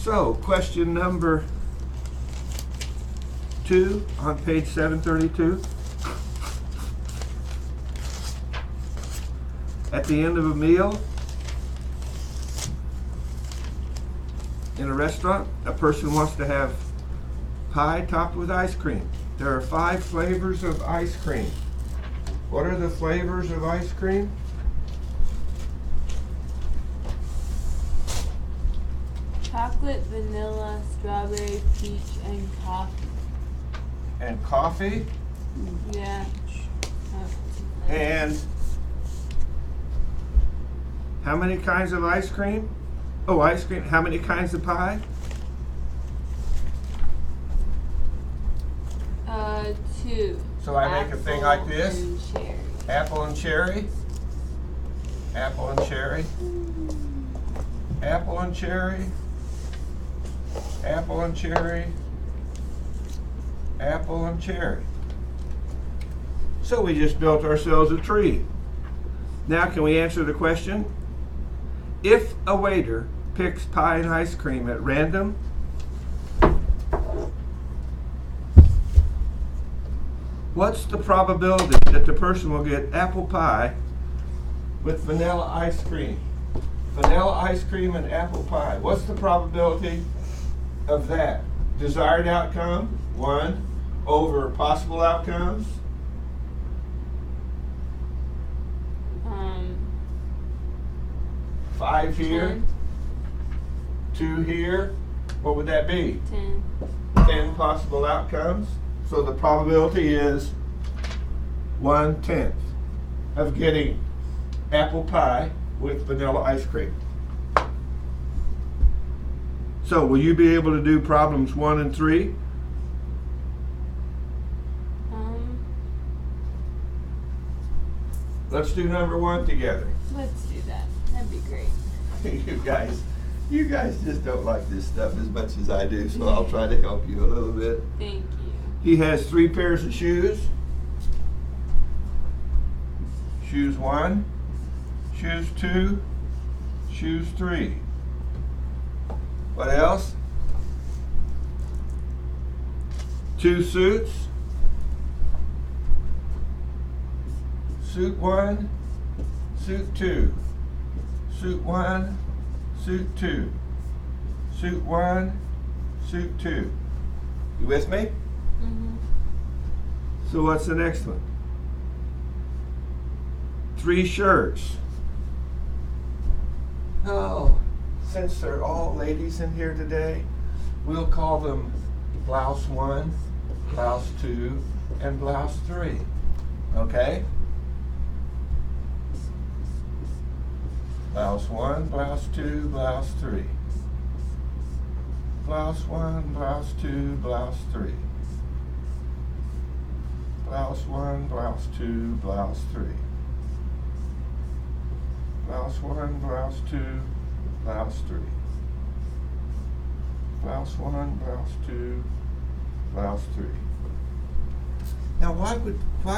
So, question number 2 on page 732. At the end of a meal in a restaurant, a person wants to have pie topped with ice cream. There are 5 flavors of ice cream. What are the flavors of ice cream? Chocolate, vanilla, strawberry, peach, and coffee. And coffee? Yeah. And how many kinds of ice cream? Oh, ice cream. How many kinds of pie? 2. So I make a thing like this. And cherry. Apple and cherry. Apple and cherry. Apple and cherry. Apple and cherry. Apple and cherry. So we just built ourselves a tree. Now can we answer the question? If a waiter picks pie and ice cream at random, what's the probability that the person will get apple pie with vanilla ice cream? Vanilla ice cream and apple pie. What's the probability of that? Desired outcome, 1, over possible outcomes? 5 here, 10. 2 here. What would that be? 10. 10 possible outcomes. So the probability is 1/10 of getting apple pie with vanilla ice cream. So will you be able to do problems 1 and 3? Let's do number 1 together. Let's do that. That'd be great. You guys just don't like this stuff as much as I do, so I'll try to help you a little bit. Thank you. He has 3 pairs of shoes. Shoes 1, shoes 2, shoes 3. What else? 2 suits. Suit 1, suit 2. Suit 1, suit 2. Suit 1, suit 2. You with me? Mm-hmm. So what's the next one? 3 shirts. Oh, since they're all ladies in here today, we'll call them blouse 1, blouse 2, and blouse 3. Okay? Blouse 1, blouse 2, blouse 3. Blouse 1, blouse 2, blouse 3. Blouse 1, blouse 2, blouse 3. Blouse 1, blouse 2, blouse 3. Blouse 1, blouse 2, blouse 3. Now why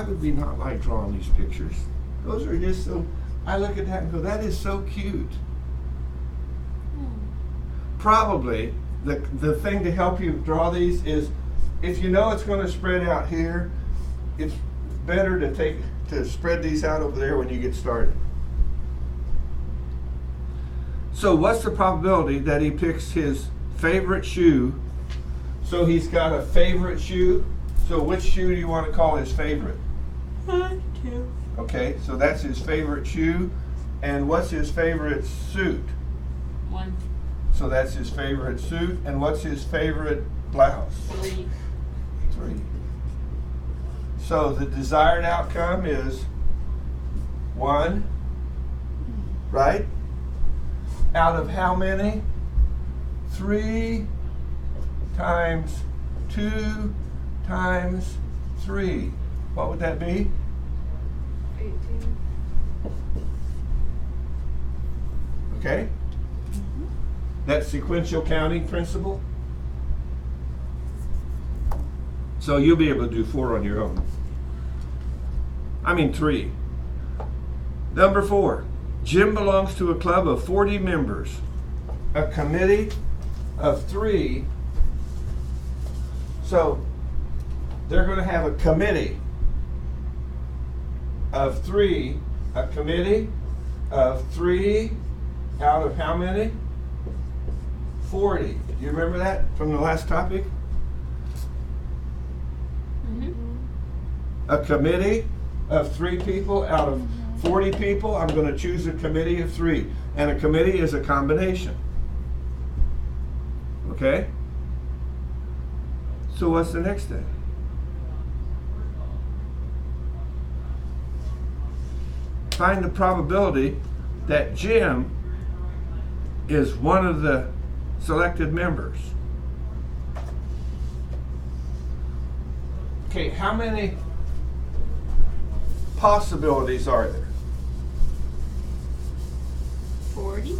would we not like drawing these pictures? Those are just so, I look at that and go, that is so cute. Probably the thing to help you draw these is, if you know it's going to spread out here, it's better to spread these out over there when you get started. So what's the probability that he picks his favorite shoe? So he's got a favorite shoe. So which shoe do you want to call his favorite? 2. Okay, so that's his favorite shoe. And what's his favorite suit? 1. So that's his favorite suit. And what's his favorite blouse? 3. 3. So the desired outcome is 1, right? Out of how many? 3 times 2 times 3. What would that be? 18. Okay? That's sequential counting principle. So you'll be able to do 4 on your own. I mean 3. Number 4. Jim belongs to a club of 40 members. A committee of 3. So they're going to have a committee of 3, a committee of 3 out of how many? 40. Do you remember that from the last topic? A committee of 3 people out of 40 people. I'm going to choose a committee of 3. And a committee is a combination. Okay? So what's the next thing? Find the probability that Jim is one of the selected members. Okay, how many possibilities are there? 40.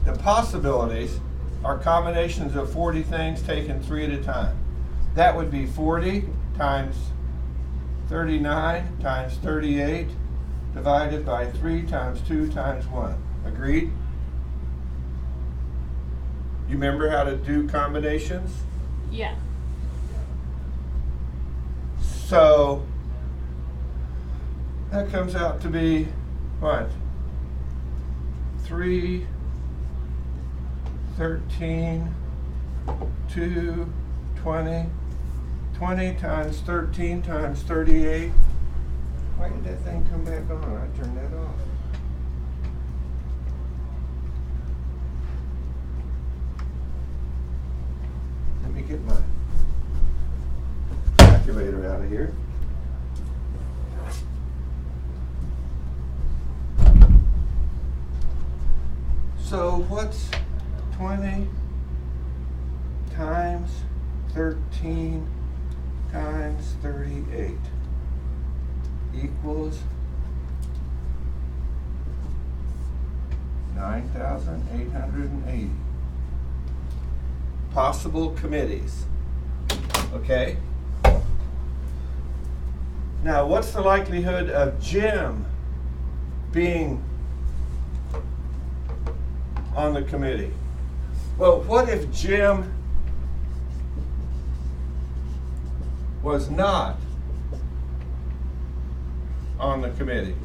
The possibilities are combinations of 40 things taken 3 at a time. That would be 40 times 39 times 38 divided by 3 times 2 times 1. Agreed? You remember how to do combinations? Yeah. So that comes out to be what? 3, 13, 2, 20. 20 times 13 times 38. Why did that thing come back on? I turned that off. Let me get my calculator out of here. So what's 20 times 13 times 38 equals 9,880. Possible committees. Okay? Now, what's the likelihood of Jim being on the committee? Well, what if Jim was not on the committee?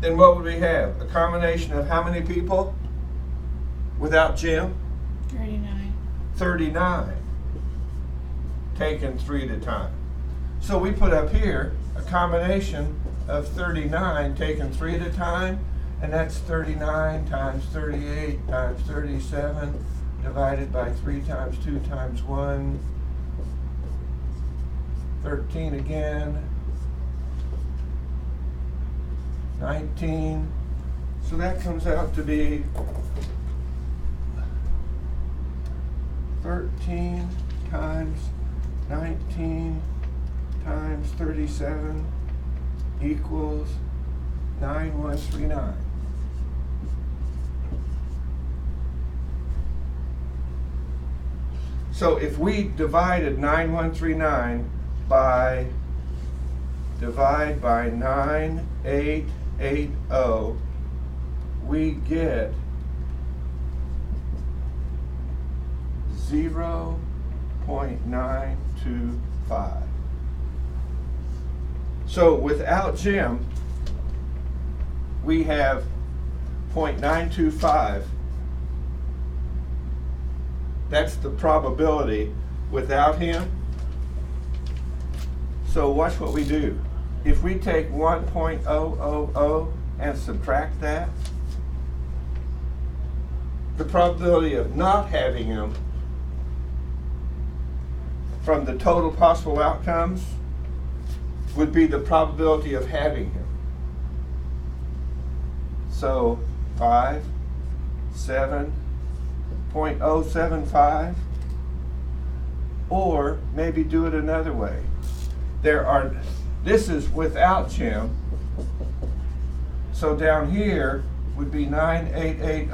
Then what would we have? A combination of how many people without Jim? 39. 39 taken 3 at a time. So we put up here a combination of 39 taken 3 at a time, and that's 39 times 38 times 37 divided by 3 times 2 times 1, 13 again, 19. So that comes out to be 13 times 19 times 37 equals 9139. So if we divided 9139 by divide by 9880, we get 0.925. So without Jim, we have 0.925. That's the probability without him. So watch what we do. If we take 1.000 and subtract that, the probability of not having him from the total possible outcomes would be the probability of having him. So 7.075, or maybe do it another way. This is without Jim, so down here would be 9880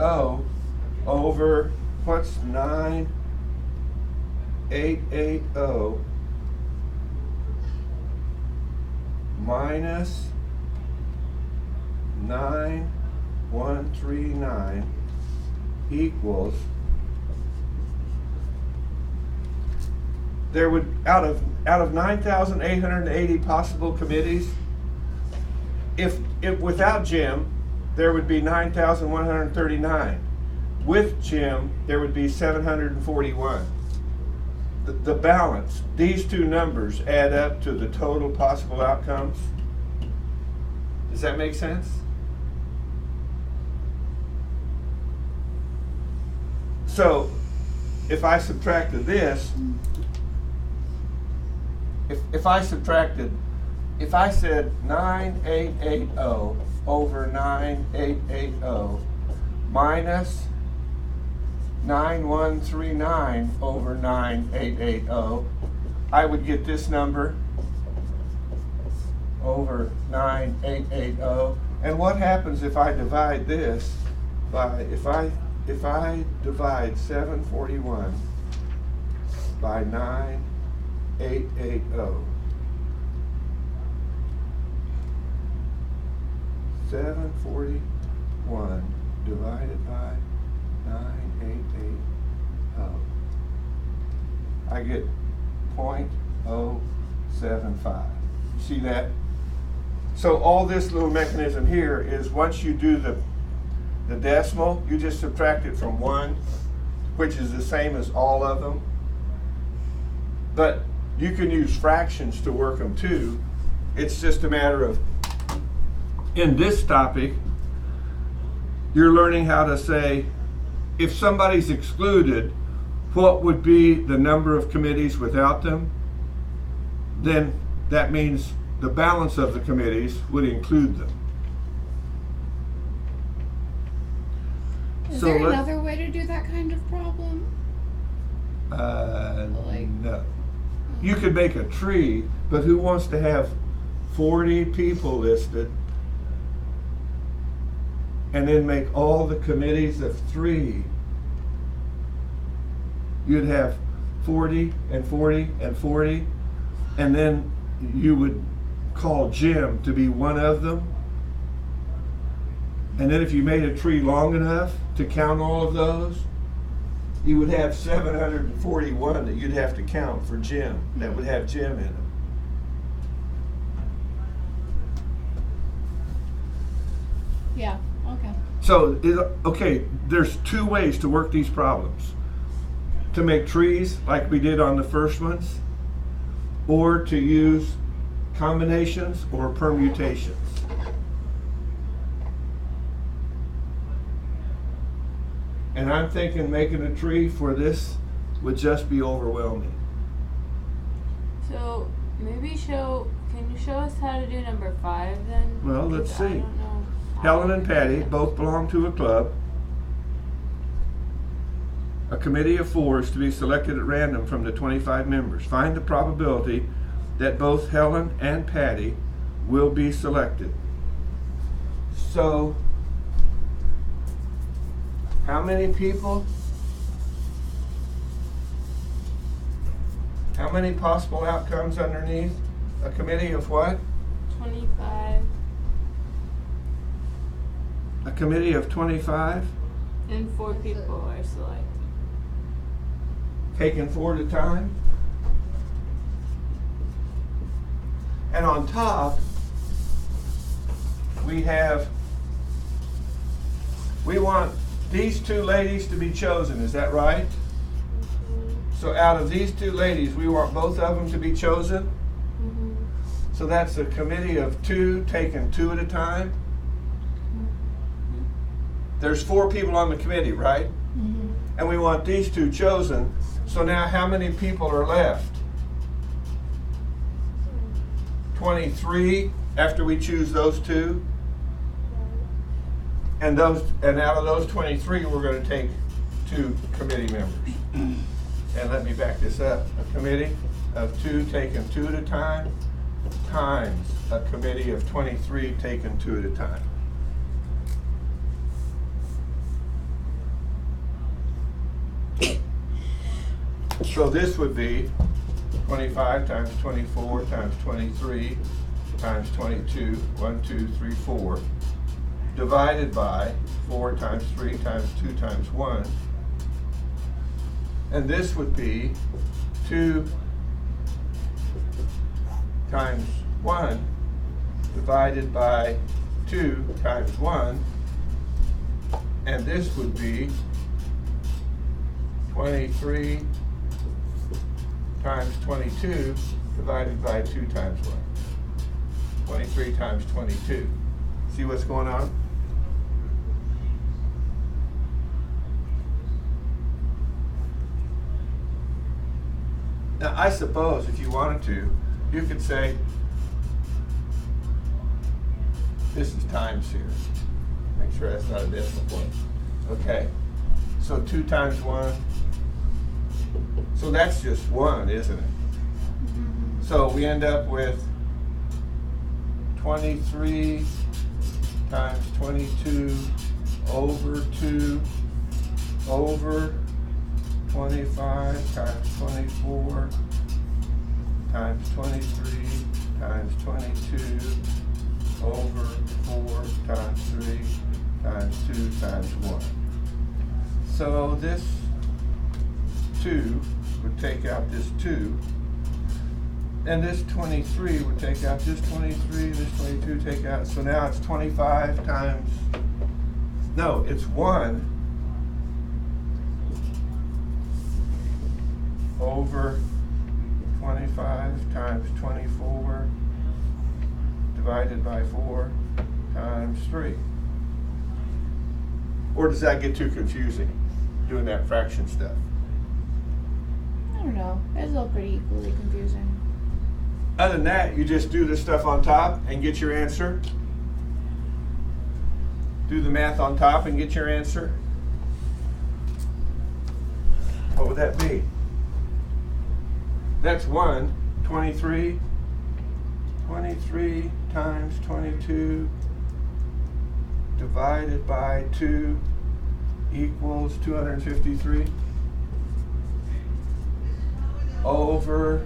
over, what's 9880 minus 9139. 9139 equals, there would, out of 9,880 possible committees, if without Jim, there would be 9,139. With Jim, there would be 741. The balance, these two numbers add up to the total possible outcomes. Does that make sense? So, if I subtracted this, if I said 9880 over 9880 minus 9139 over 9880, I would get this number over 9880. And what happens if I divide this by, if I divide 741 by 9880, 741 divided by 9880, I get 0.075. You see that? So all this little mechanism here is, once you do the decimal, you just subtract it from 1, which is the same as all of them. But you can use fractions to work them too. It's just a matter of, in this topic, you're learning how to say, if somebody's excluded, what would be the number of committees without them? Then that means the balance of the committees would include them. Is there another way to do that kind of problem? No. You could make a tree, but who wants to have 40 people listed and then make all the committees of 3? You'd have 40 and 40 and 40, and then you would call Jim to be one of them. And then if you made a tree long enough to count all of those, you would have 741 that you'd have to count for Jim, that would have Jim in them. Yeah, okay. So, okay, there's 2 ways to work these problems. To make trees like we did on the first ones, or to use combinations or permutations. And I'm thinking making a tree for this would just be overwhelming. So maybe can you show us how to do number 5 then? Well, let's Because I see. don't know. Helen and Patty both belong to a club. A committee of 4 is to be selected at random from the 25 members. Find the probability that both Helen and Patty will be selected. So, how many people? How many possible outcomes underneath? A committee of what? 25 A committee of 25, and 4 people are selected. taking 4 at a time. And on top, we want these 2 ladies to be chosen, is that right? So out of these 2 ladies, we want both of them to be chosen. Mm-hmm. So that's a committee of 2 taking 2 at a time. There's 4 people on the committee, right? Mm-hmm. And we want these 2 chosen. So now how many people are left? 23 after we choose those 2. And out of those 23, we're going to take 2 committee members. And let me back this up. A committee of 2 taking 2 at a time times a committee of 23 taking 2 at a time. So this would be 25 times 24 times 23 times 22, 1, 2, 3, 4. divided by 4 times 3 times 2 times 1. And this would be 2 times 1 divided by 2 times 1. And this would be 23 times 22 divided by 2 times 1. 23 times 22. See what's going on? Now, I suppose if you wanted to, you could say, this is times here. Make sure that's not a decimal point. Okay. So 2 times 1. So that's just 1, isn't it? So we end up with 23 times 22 over 2 over 25 times 24 times 23 times 22 over 4 times 3 times 2 times 1. So this 2 would take out this 2, and this 23 would take out this 23, this 22 take out, so now it's 25 times, no, it's 1 over 25 times 24 divided by 4 times 3. Or does that get too confusing, doing that fraction stuff? I don't know. It's all pretty equally confusing. Other than that, you just do this stuff on top and get your answer. Do the math on top and get your answer. What would that be? That's 1, 23. 23 times 22 divided by 2 equals 253 over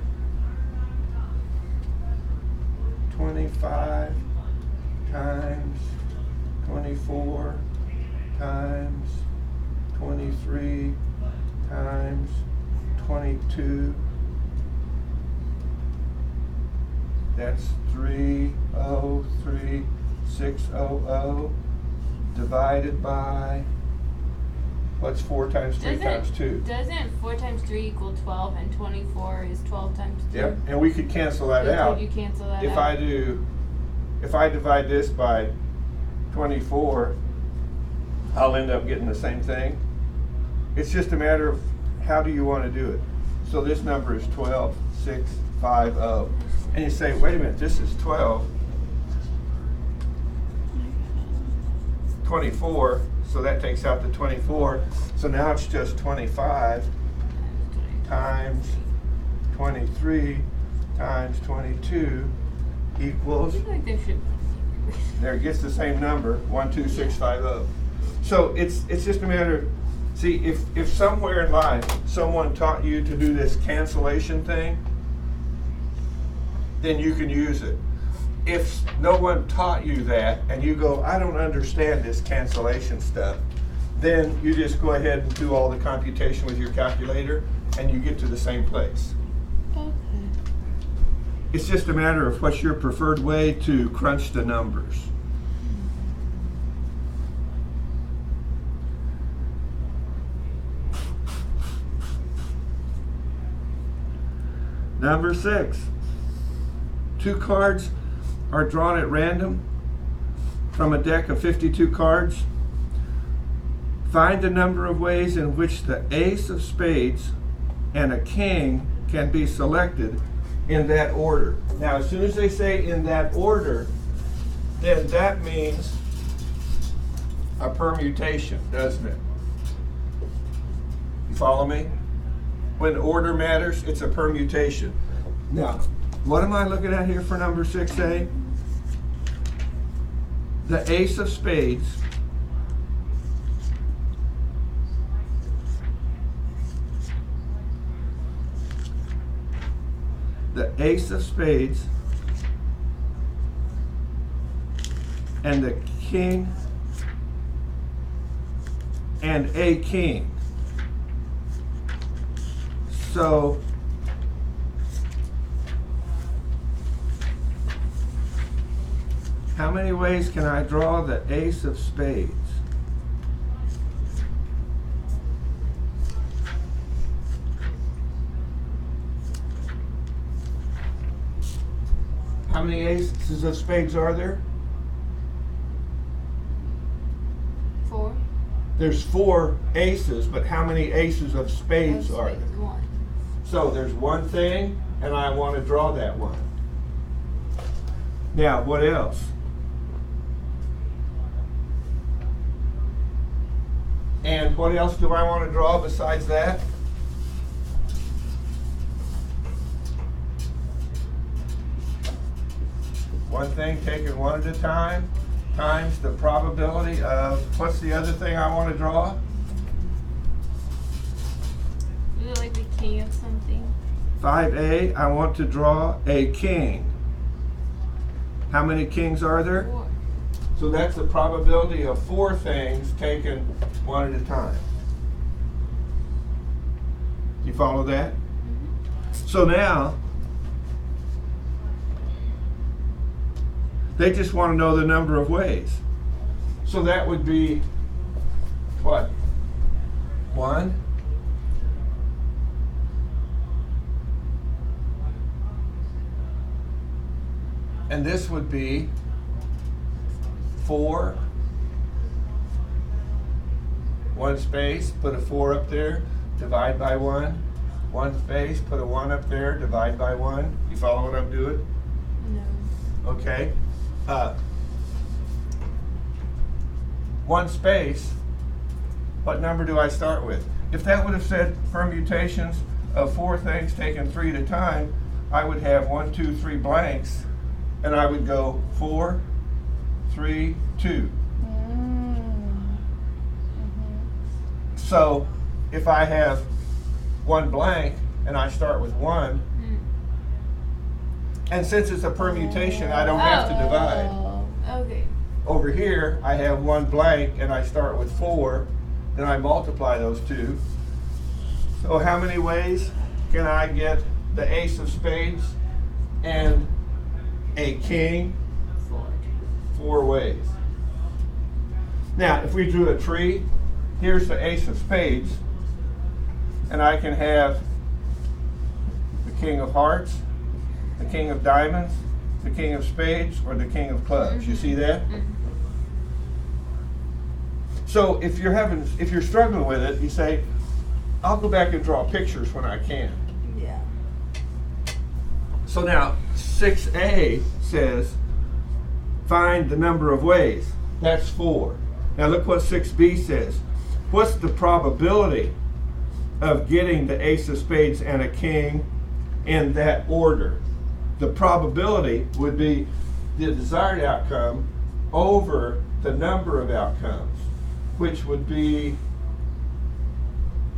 25 times 24 times 23 times 22. That's 303,600 divided by, what's 4 times 3 times 2? Doesn't 4 times 3 equal 12, and 24 is 12 times 2? Yep, and we could cancel that out. Could you cancel that If out? if I divide this by 24, I'll end up getting the same thing. It's just a matter of how do you want to do it. So this number is 12,650. And you say, wait a minute, this is 12, 24, so that takes out the 24. So now it's just 25 times 23 times 22 equals, I feel like there should there it gets the same number, 12650. So it's just a matter of, see, if somewhere in life someone taught you to do this cancellation thing, then you can use it. If no one taught you that and you go, I don't understand this cancellation stuff, then you just go ahead and do all the computation with your calculator and you get to the same place. Okay. It's just a matter of what's your preferred way to crunch the numbers. Number 6. 2 cards are drawn at random from a deck of 52 cards. Find the number of ways in which the ace of spades and a king can be selected in that order. Now, as soon as they say in that order, then that means a permutation, doesn't it? You follow me? When order matters, it's a permutation. Now, what am I looking at here for number 6A? The ace of spades and the king and a king. So how many ways can I draw the ace of spades? How many aces of spades are there? 4. There's 4 aces, but how many aces of spades Of are spades, there? 1. So there's one thing, and I want to draw that one. Now, what else? And what else do I want to draw besides that? One thing taken one at a time times the probability of, what's the other thing I want to draw? Is it like the king of something? 5A, I want to draw a king. How many kings are there? 4. So that's the probability of 4 things taken one at a time. You follow that? So now, they just want to know the number of ways. So that would be, what? 1. And this would be 4. 1 space, put a 4 up there, divide by 1. 1 space, put a 1 up there, divide by 1. You follow what I'm doing? No. Okay. 1 space, what number do I start with? If that would have said permutations of 4 things taken 3 at a time, I would have 1, 2, 3 blanks, and I would go 4, 3, 2. So if I have 1 blank and I start with 1, and since it's a permutation, I don't have to divide. Okay. Over here, I have 1 blank and I start with 4, then I multiply those 2. So how many ways can I get the ace of spades and a king? 4. 4 ways. Now, if we drew a tree, here's the ace of spades, and I can have the king of hearts, the king of diamonds, the king of spades, or the king of clubs. You see that? So if you're struggling with it, you say, I'll go back and draw pictures when I can. Yeah. So now 6A says find the number of ways. That's 4. Now look what 6B says. What's the probability of getting the ace of spades and a king in that order? The probability would be the desired outcome over the number of outcomes, which would be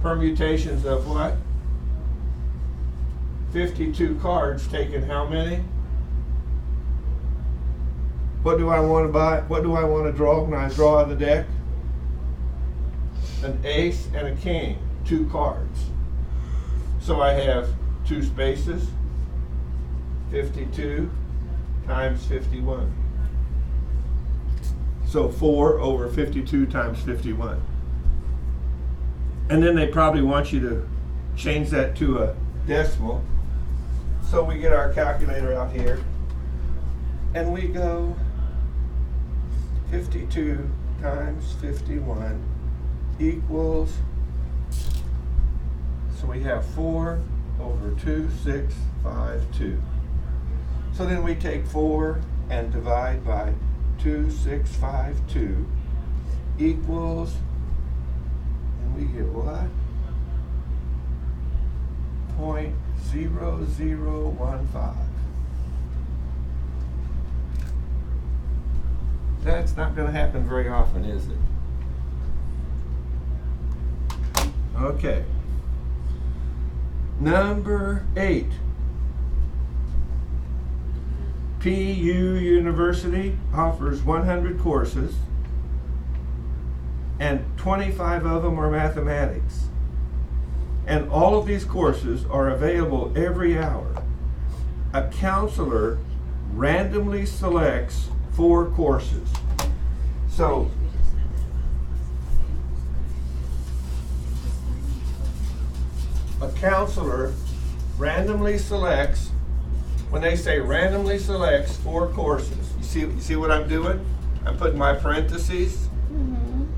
permutations of what? 52 cards taken how many? What do I want to buy? What do I want to draw when I draw the deck? An ace and a king, 2 cards. So I have 2 spaces, 52 times 51. So 4 over 52 times 51. And then they probably want you to change that to a decimal. So we get our calculator out here and we go 52 times 51 equals, so we have 4 over 2, 6, 5, 2. So then we take 4 and divide by 2, 6, 5, 2 equals, and we get what? 0.0015. That's not going to happen very often, is it? Okay. Number 8. PU University offers 100 courses and 25 of them are mathematics. And all of these courses are available every hour. A counselor randomly selects 4 courses. So, a counselor randomly selects, when they say randomly selects 4 courses, you see what I'm doing? I'm putting my parentheses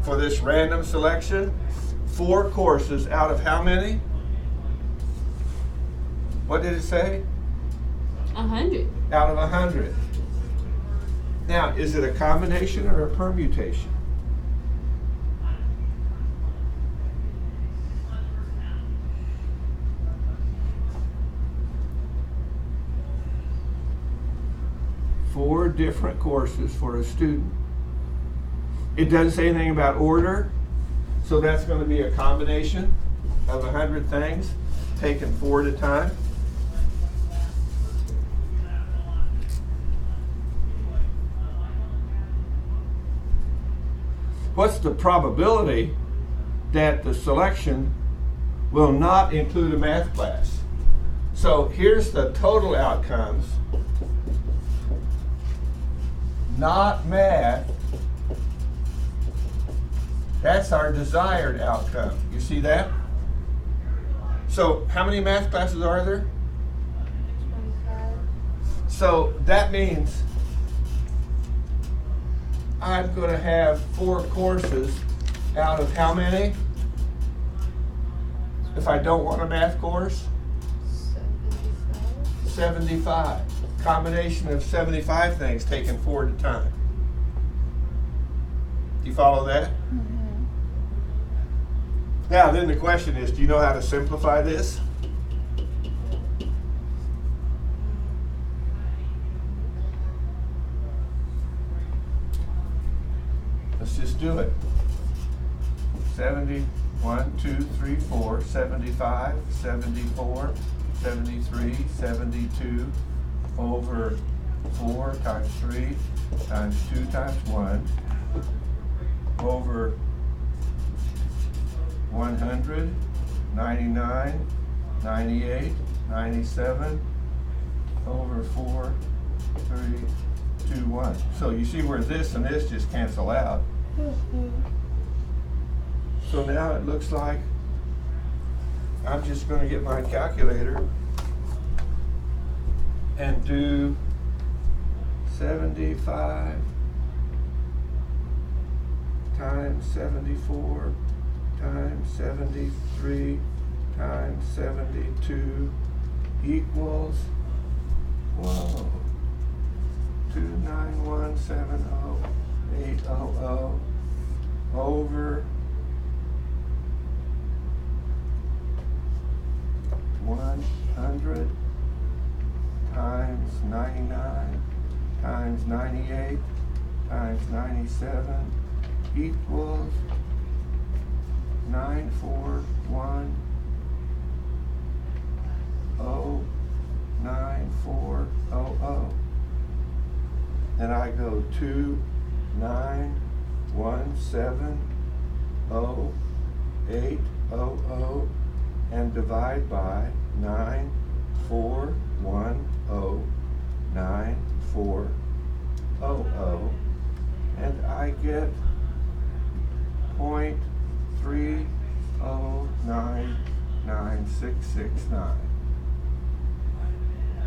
for this random selection. 4 courses out of how many? What did it say? 100. Out of 100. Now, is it a combination or a permutation? Four different courses for a student. It doesn't say anything about order, so that's going to be a combination of 100 things, taken 4 at a time. What's the probability that the selection will not include a math class? So here's the total outcomes. Not math. That's our desired outcome. You see that? So how many math classes are there? 25. So that means I'm going to have 4 courses out of how many? If I don't want a math course? 75. 75. Combination of 75 things taken 4 at a time. Do you follow that? Now then the question is, do you know how to simplify this? Let's just do it. 70, 1, 2, 3, 4, 75, 74, 73, 72 over 4 times 3 times 2 times 1 over 100, 99, 98, 97 over 4, 3, 2, 1. So you see where this and this just cancel out. So now it looks like I'm just going to get my calculator and do 75 times 74 times 73 times 72 equals, whoa, 29170,800 over 100 times 99 times 98 times 97 equals 941,094,000. And I go 29170,800 and divide by 941,094,000, and I get 0.309669.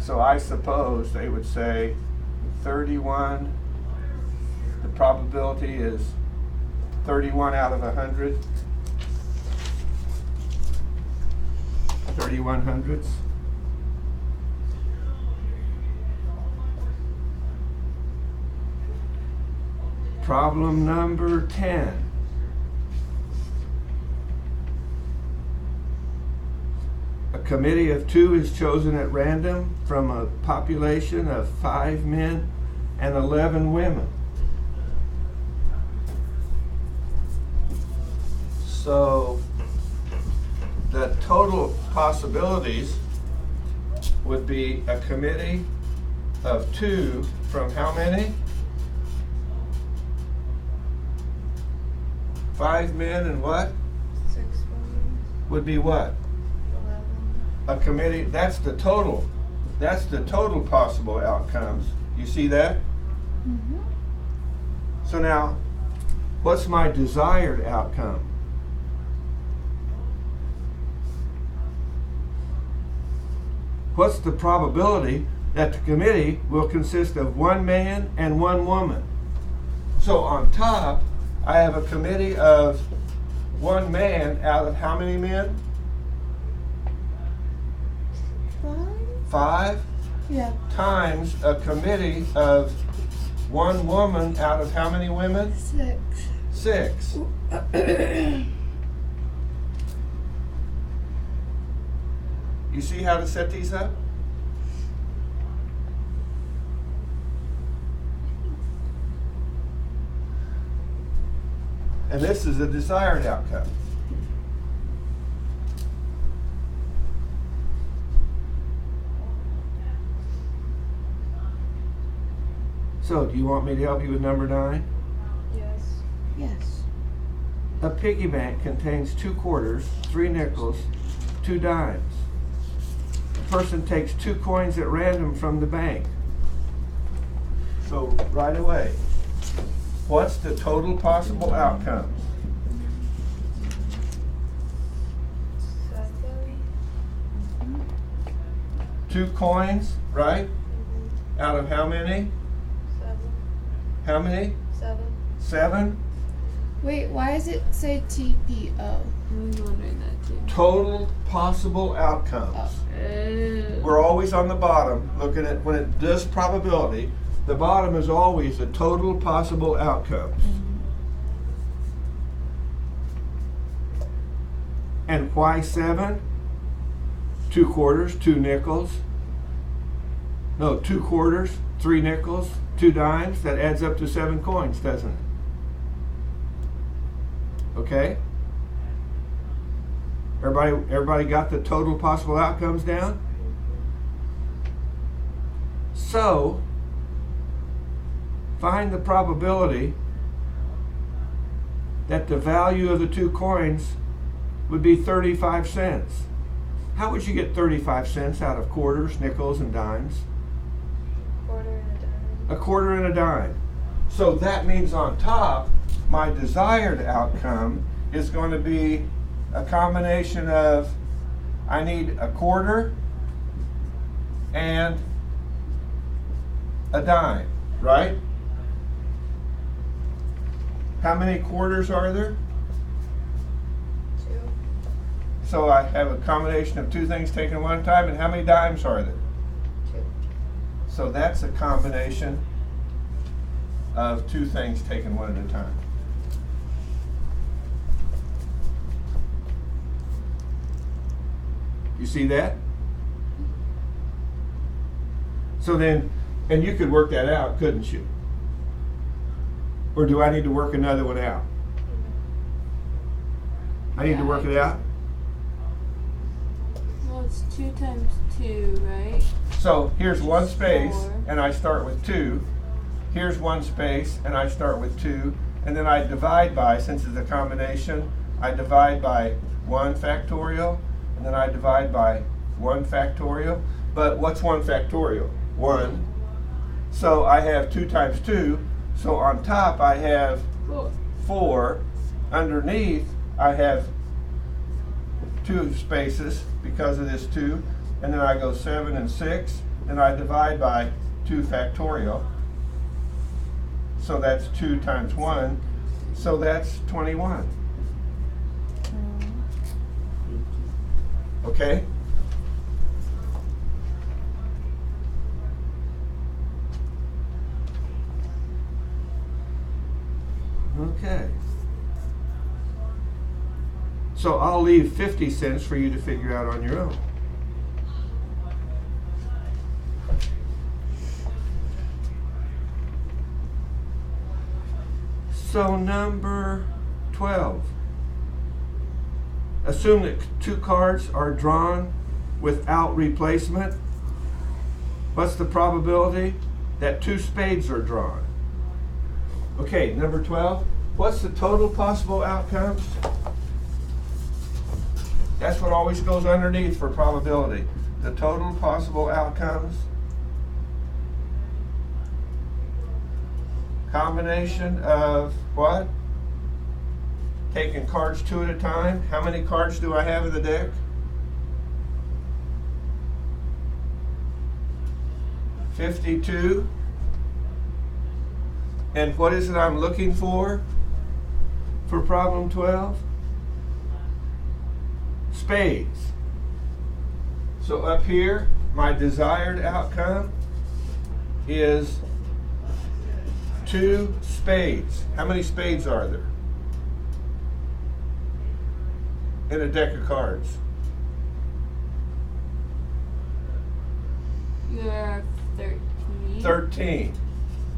So I suppose they would say 31, the probability is 31 out of 100. 31 hundredths. Problem number 10. A committee of 2 is chosen at random from a population of 5 men and 11 women. So the total possibilities would be a committee of 2 from how many? 5 men and what? 6 women. Would be what? 11. A committee, that's the total. That's the total possible outcomes. You see that? Mm-hmm. So now, what's my desired outcome? What's the probability that the committee will consist of 1 man and 1 woman? So on top, I have a committee of 1 man out of how many men? 5 Yeah. times a committee of 1 woman out of how many women? 6. 6. You see how to set these up? And this is a desired outcome. So, do you want me to help you with number 9? Yes. Yes. A piggy bank contains 2 quarters, 3 nickels, 2 dimes. A person takes 2 coins at random from the bank. So, right away, what's the total possible outcomes? 7. 2 coins, right? Out of how many? 7. How many? 7. 7? Wait, why does it say TPO? I was wondering that too. Total possible outcomes. We're always on the bottom looking at when it does probability. The bottom is always the total possible outcomes. And why 7? 2 quarters, 2 nickels. No, 2 quarters, 3 nickels, 2 dimes. That adds up to 7 coins, doesn't it? Okay? Everybody got the total possible outcomes down? So, find the probability that the value of the 2 coins would be 35 cents. How would you get 35 cents out of quarters, nickels, and dimes? Quarter and a dime. A quarter and a dime. So that means on top, my desired outcome is going to be a combination of, I need a quarter and a dime, right? How many quarters are there? 2. So I have a combination of 2 things taken one time, and how many dimes are there? 2. So that's a combination of 2 things taken one at a time. You see that? So then, and you could work that out, couldn't you? Or do I need to work another one out? I need to work it out? Well, it's 2 times 2, right? So here's 1 space, 4. and I start with 2. Here's 1 space, and I start with 2. And then I divide by, since it's a combination, I divide by 1 factorial, and then I divide by 1 factorial. But what's 1 factorial? 1. So I have 2 times 2. So on top I have 4. Underneath I have 2 spaces because of this 2. And then I go 7 and 6. And I divide by 2 factorial. So that's 2 times 1. So that's 21. Okay? Okay. So I'll leave 50 cents for you to figure out on your own. So number 12. Assume that 2 cards are drawn without replacement. What's the probability that 2 spades are drawn? Okay, number 12. What's the total possible outcomes? That's what always goes underneath for probability. The total possible outcomes. Combination of what? Taking cards two at a time. How many cards do I have in the deck? 52. And what is it I'm looking for problem 12? Spades. So up here, my desired outcome is 2 spades. How many spades are there in a deck of cards? You're 13. 13.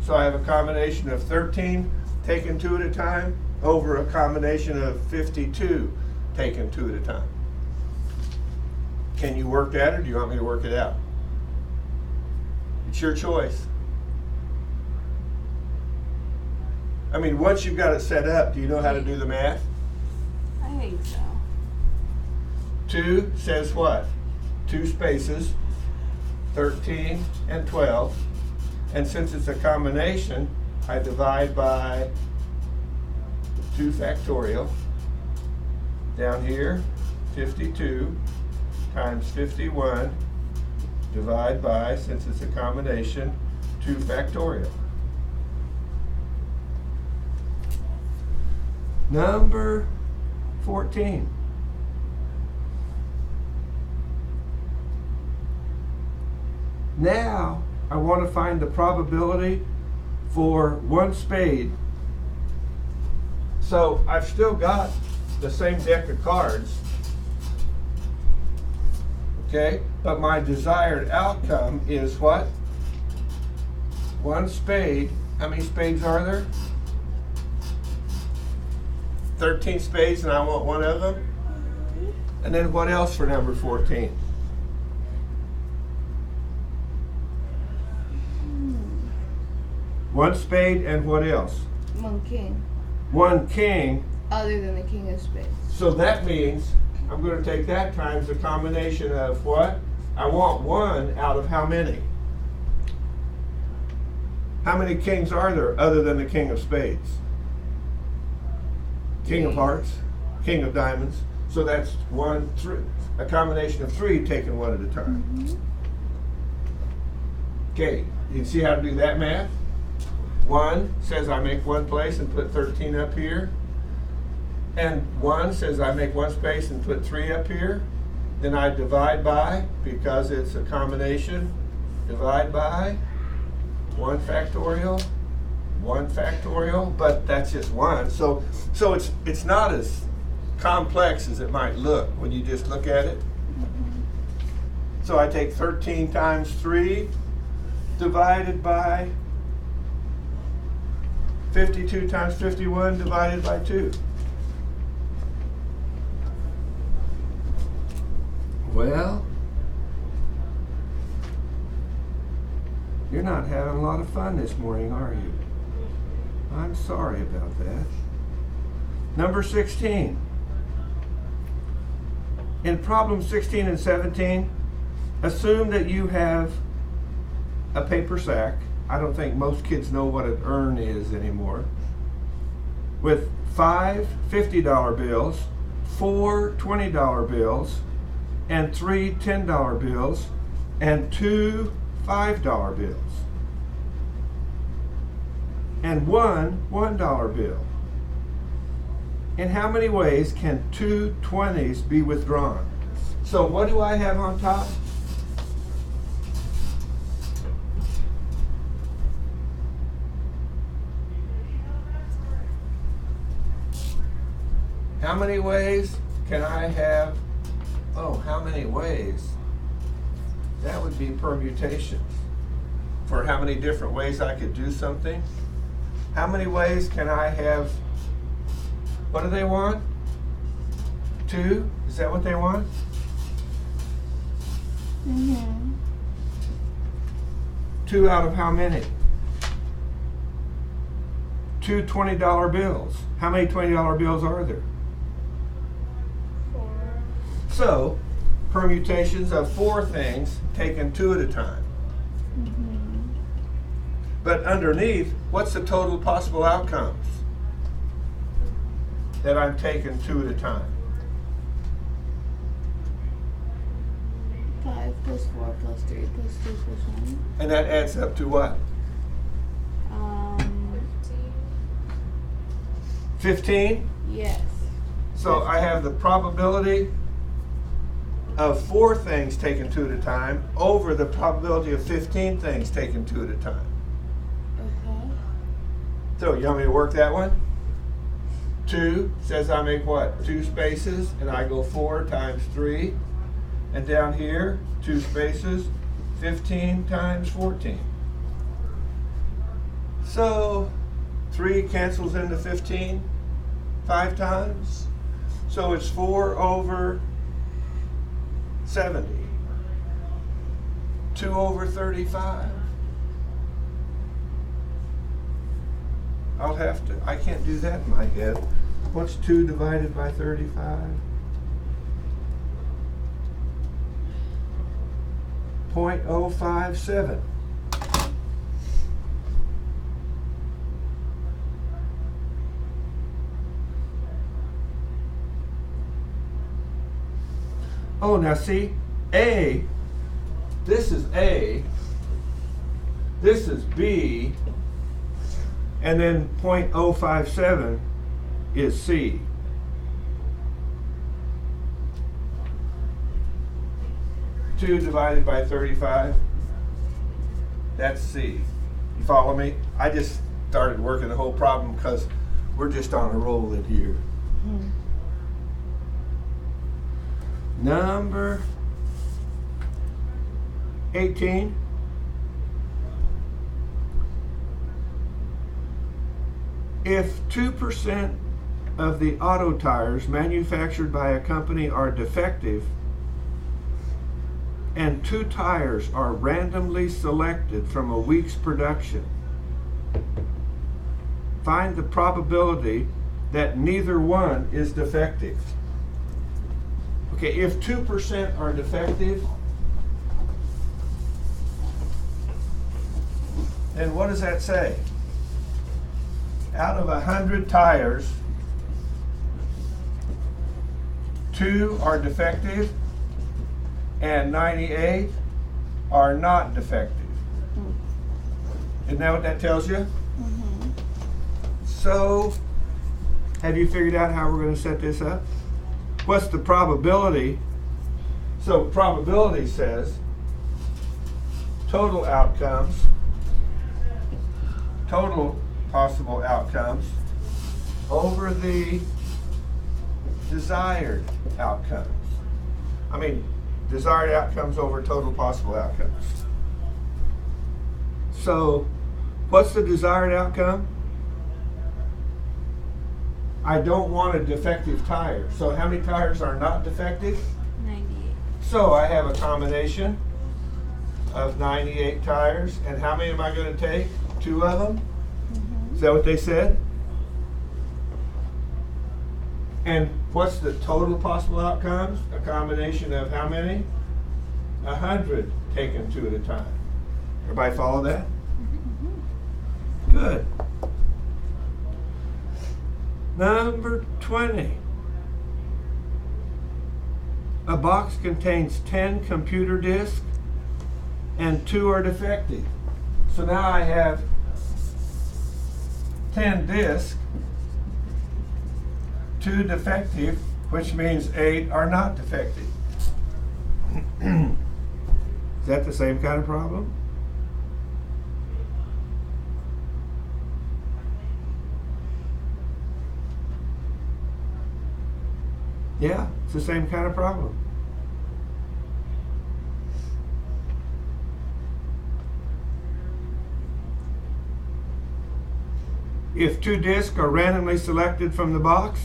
So I have a combination of 13 taken 2 at a time over a combination of 52 taken 2 at a time. Can you work that, or do you want me to work it out? It's your choice. I mean, once you've got it set up, do you know how to do the math? I think so. 2 says what? 2 spaces, 13 and 12. And since it's a combination, I divide by 2 factorial. Down here, 52 times 51, divide by, since it's a combination, 2 factorial. Number 14. Now, I want to find the probability for 1 spade. So I've still got the same deck of cards, okay? But my desired outcome is what? 1 spade. How many spades are there? 13 spades, and I want 1 of them. And then what else for number 14? One spade and what else? 1 king. 1 king. Other than the king of spades. So that means I'm going to take that times the combination of what? I want 1 out of how many? How many kings are there other than the king of spades? King of hearts, king of diamonds. So that's 1, 3, a combination of 3 taken 1 at a time. Okay, you can see how to do that math? 1 says I make 1 place and put 13 up here. And 1 says I make 1 space and put 3 up here. Then I divide by, because it's a combination, divide by 1 factorial, 1 factorial, but that's just 1. So it's not as complex as it might look when you just look at it. So I take 13 times 3 divided by 52 times 51 divided by 2. Well, you're not having a lot of fun this morning, are you? I'm sorry about that. Number 16. In problem 16 and 17, assume that you have a paper sack. I don't think most kids know what an urn is anymore. With 5 $50 bills, 4 $20 bills, and 3 $10 bills, and 2 $5 bills, and 1 $1 bill. In how many ways can 2 20s be withdrawn? So what do I have on top? How many ways can I have? Oh, how many ways? That would be permutations. For how many different ways I could do something. How many ways can I have? What do they want? 2? Is that what they want? Mm-hmm. 2 out of how many? 2 two $20 bills. How many $20 bills are there? 4. So, permutations of 4 things taken 2 at a time. But underneath, what's the total possible outcomes that I'm taking 2 at a time? 5 plus 4 plus 3 plus 2 plus 1. And that adds up to what? 15? Yes. So I have the probability of 4 things taken 2 at a time over the probability of 15 things taken 2 at a time. Okay. So you want me to work that one? 2 says I make what? 2 spaces, and I go 4 times 3. And down here, 2 spaces, 15 times 14. So 3 cancels into 15 5 times. So it's 4 over 70. 2 over 35. I can't do that in my head. What's 2 divided by 35? 0.057. Oh, now see, A, this is A, this is B, and then 0.057 is C. Two divided by 35, that's C. You follow me? I just started working the whole problem because we're just on a roll in here. Number 18. If 2% of the auto tires manufactured by a company are defective and 2 tires are randomly selected from a week's production, find the probability that neither one is defective. Okay, if 2% are defective, then what does that say? Out of 100 tires, 2 are defective and 98 are not defective. Isn't that what that tells you? So, have you figured out how we're going to set this up? What's the probability? So probability says total outcomes, total possible outcomes over the desired outcomes. I mean, desired outcomes over total possible outcomes. So what's the desired outcome? I don't want a defective tire. So how many tires are not defective? 98. So I have a combination of 98 tires. And how many am I going to take? 2 of them? Is that what they said? And what's the total possible outcomes? A combination of how many? 100 taken 2 at a time. Everybody follow that? Good. Number 20. A box contains 10 computer disks and 2 are defective. So now I have 10 disks, 2 defective, which means 8 are not defective. Is that the same kind of problem? Yeah, it's the same kind of problem. If 2 disks are randomly selected from the box,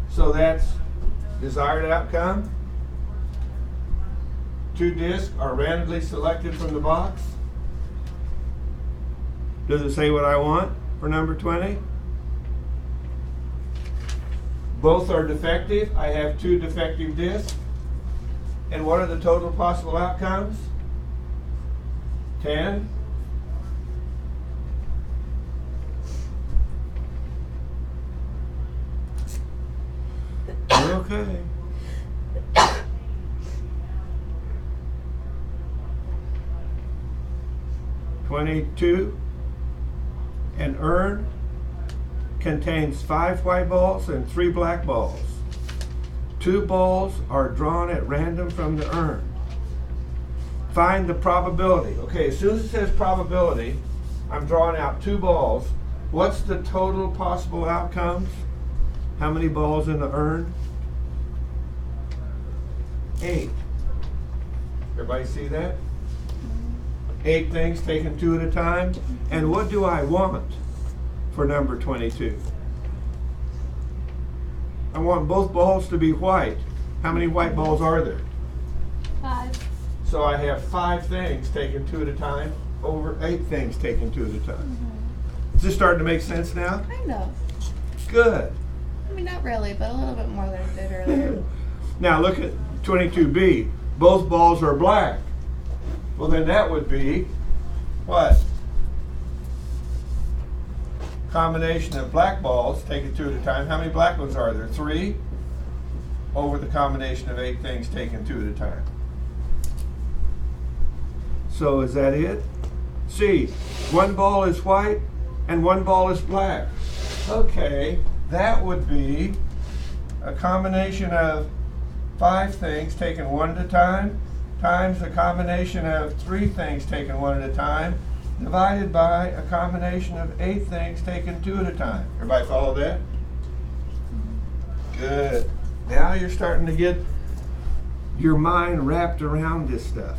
so that's desired outcome. 2 disks are randomly selected from the box. Does it say what I want for number 20? Both are defective. I have 2 defective discs. And what are the total possible outcomes? 10. Okay. (22) An urn contains 5 white balls and 3 black balls. 2 balls are drawn at random from the urn. Find the probability. Okay, as soon as it says probability, I'm drawing out 2 balls. What's the total possible outcomes? How many balls in the urn? 8. Everybody see that? 8 things taken 2 at a time. And what do I want for number 22? I want both balls to be white. How many white balls are there? 5. So I have 5 things taken 2 at a time over 8 things taken 2 at a time. Is this starting to make sense now? Kind of. Good. I mean, not really, but a little bit more than it did earlier. Now look at 22B. Both balls are black. Well, then that would be what? Combination of black balls taken 2 at a time. How many black ones are there? 3 over the combination of 8 things taken 2 at a time. So is that it? C. 1 ball is white and 1 ball is black. Okay, that would be a combination of 5 things taken 1 at a time times a combination of 3 things taken 1 at a time divided by a combination of 8 things taken 2 at a time. Everybody follow that? Good. Now you're starting to get your mind wrapped around this stuff.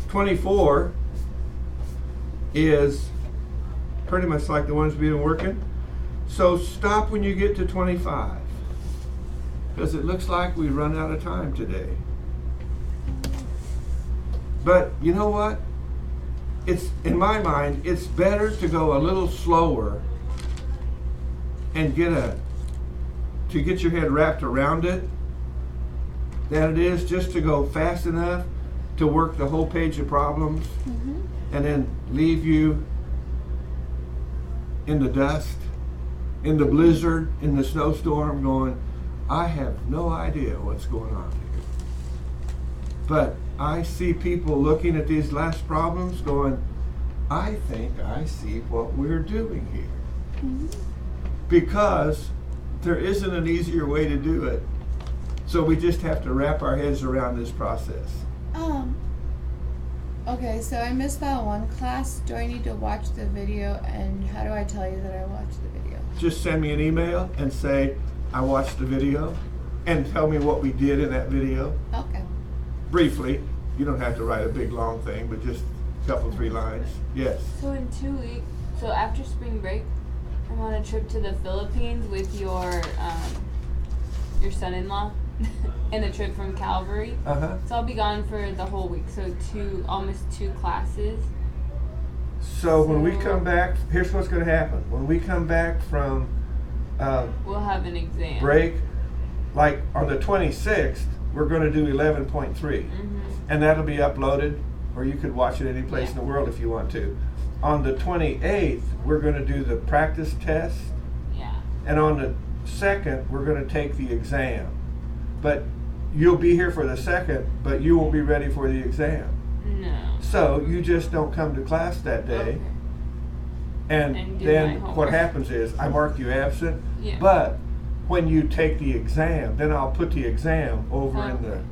24 is pretty much like the ones we've been working. So stop when you get to 25, because it looks like we run out of time today. But you know what? It's, in my mind, it's better to go a little slower and get your head wrapped around it than it is just to go fast enough to work the whole page of problems and then leave you in the dust, in the blizzard, in the snowstorm going, I have no idea what's going on here. But I see people looking at these last problems going, I think I see what we're doing here. Because there isn't an easier way to do it. So we just have to wrap our heads around this process. Okay, so I missed that one class. Do I need to watch the video, and how do I tell you that I watched the video? Just send me an email and say, I watched the video, and tell me what we did in that video. Okay. Briefly. You don't have to write a big long thing, but just a couple, 3 lines. Yes. So in 2 weeks, so after spring break, I'm on a trip to the Philippines with your son-in-law and a trip from Calvary. So I'll be gone for the whole week. So almost 2 classes. So when we come back, here's what's going to happen. When we come back from we'll have an exam. Break, like on the 26th, we're going to do 11.3. And that'll be uploaded, or you could watch it any place in the world if you want to. On the 28th, we're going to do the practice test. Yeah. And on the 2nd, we're going to take the exam. But you'll be here for the 2nd, but you won't be ready for the exam. No. So you just don't come to class that day. Okay. And do then my homework. what happens is I mark you absent. Yeah. But when you take the exam, then I'll put the exam over in the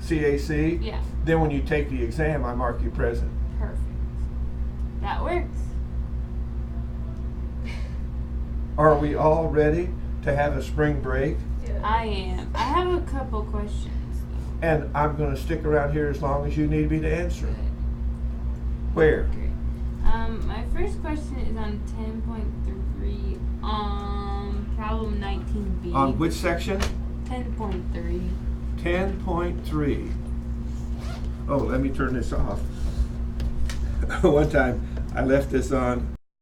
CAC. Yeah. Then when you take the exam, I mark you present. Perfect. That works. Are we all ready to have a spring break? I am. I have a couple questions though. And I'm going to stick around here as long as you need me to answer. Where? Great. My first question is on 10.3, problem 19b. On which section? 10.3. 10.3. Oh, let me turn this off. One time I left this on